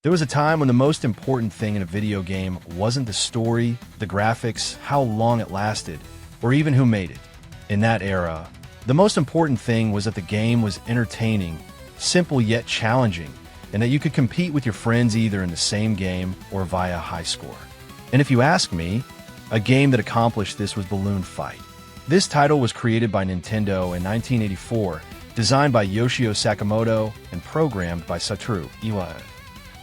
There was a time when the most important thing in a video game wasn't the story, the graphics, how long it lasted, or even who made it. In that era, the most important thing was that the game was entertaining, simple yet challenging, and that you could compete with your friends either in the same game or via high score. And if you ask me, a game that accomplished this was Balloon Fight. This title was created by Nintendo in 1984, designed by Yoshio Sakamoto and programmed by Satoru Iwai.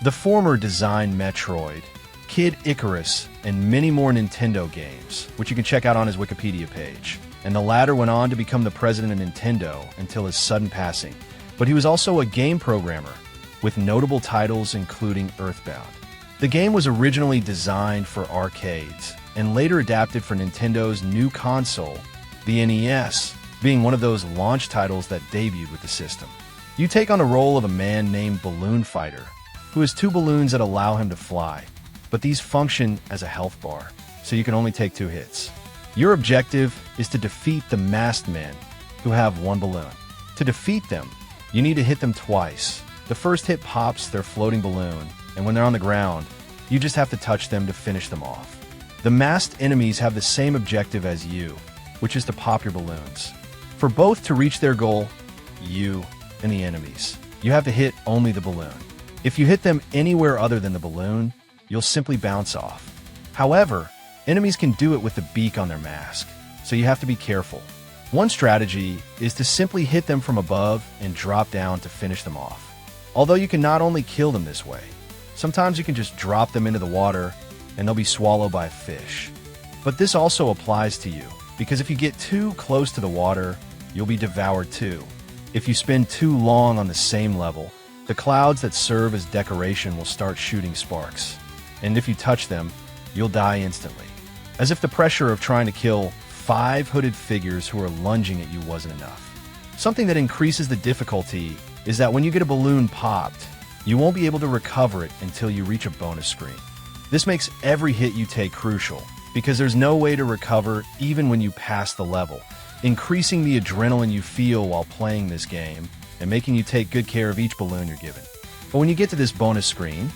The former designed Metroid, Kid Icarus, and many more Nintendo games, which you can check out on his Wikipedia page. And the latter went on to become the president of Nintendo until his sudden passing. But he was also a game programmer, with notable titles including Earthbound. The game was originally designed for arcades, and later adapted for Nintendo's new console, the NES, being one of those launch titles that debuted with the system. You take on the role of a man named Balloon Fighter, who has two balloons that allow him to fly, but these function as a health bar, so you can only take 2 hits. Your objective is to defeat the masked men, who have 1 balloon. To defeat them, you need to hit them twice. The first hit pops their floating balloon, and when they're on the ground, you just have to touch them to finish them off. The masked enemies have the same objective as you, which is to pop your balloons. For both to reach their goal, you and the enemies, you have to hit only the balloon. If you hit them anywhere other than the balloon, you'll simply bounce off. However, enemies can do it with the beak on their mask, so you have to be careful. One strategy is to simply hit them from above and drop down to finish them off. Although you can not only kill them this way, sometimes you can just drop them into the water and they'll be swallowed by a fish. But this also applies to you, because if you get too close to the water, you'll be devoured too. If you spend too long on the same level, the clouds that serve as decoration will start shooting sparks. And if you touch them, you'll die instantly. As if the pressure of trying to kill 5 hooded figures who are lunging at you wasn't enough. Something that increases the difficulty is that when you get a balloon popped, you won't be able to recover it until you reach a bonus screen. This makes every hit you take crucial, because there's no way to recover even when you pass the level, increasing the adrenaline you feel while playing this game and making you take good care of each balloon you're given. But when you get to this bonus screen,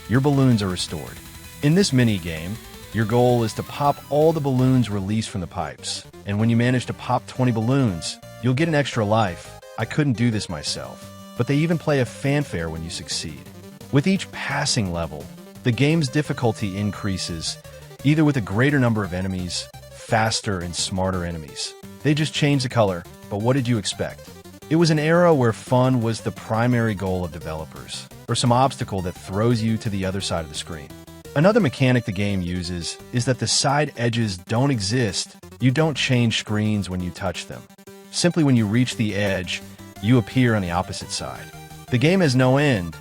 your balloons are restored. In this mini-game, your goal is to pop all the balloons released from the pipes, and when you manage to pop 20 balloons, you'll get an extra life. I couldn't do this myself, but they even play a fanfare when you succeed. With each passing level, the game's difficulty increases, either with a greater number of enemies, faster and smarter enemies. They just changed the color, but what did you expect? It was an era where fun was the primary goal of developers, or some obstacle that throws you to the other side of the screen. Another mechanic the game uses is that the side edges don't exist. You don't change screens when you touch them. Simply when you reach the edge, you appear on the opposite side. The game has no end,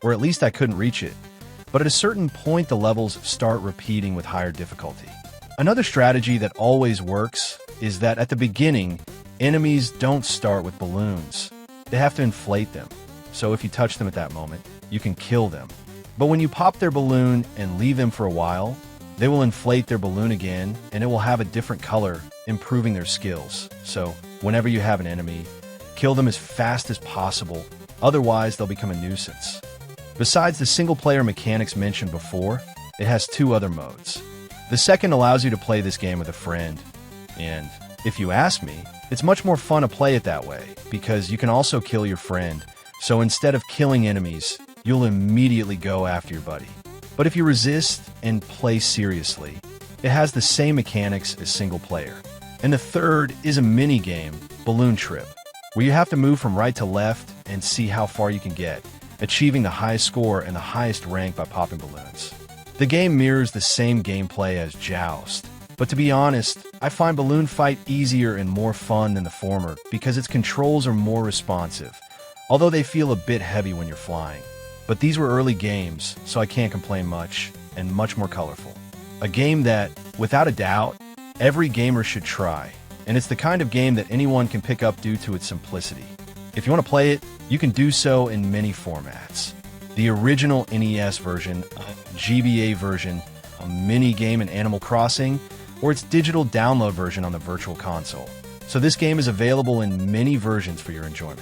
or at least I couldn't reach it, but at a certain point the levels start repeating with higher difficulty. Another strategy that always works is that at the beginning, enemies don't start with balloons. They have to inflate them, so if you touch them at that moment, you can kill them. But when you pop their balloon and leave them for a while, they will inflate their balloon again and it will have a different color, improving their skills. So whenever you have an enemy, kill them as fast as possible, otherwise they'll become a nuisance. Besides the single-player mechanics mentioned before, it has 2 other modes. The second allows you to play this game with a friend, and if you ask me, it's much more fun to play it that way, because you can also kill your friend, so instead of killing enemies, you'll immediately go after your buddy. But if you resist and play seriously, it has the same mechanics as single player. And the third is a mini-game, Balloon Trip, where you have to move from right to left and see how far you can get, achieving the highest score and the highest rank by popping balloons. The game mirrors the same gameplay as Joust, but to be honest, I find Balloon Fight easier and more fun than the former because its controls are more responsive, although they feel a bit heavy when you're flying. But these were early games, so I can't complain much, and much more colorful. A game that, without a doubt, every gamer should try, and it's the kind of game that anyone can pick up due to its simplicity. If you want to play it, you can do so in many formats. The original NES version, a GBA version, a mini-game in Animal Crossing, or its digital download version on the Virtual Console. So this game is available in many versions for your enjoyment.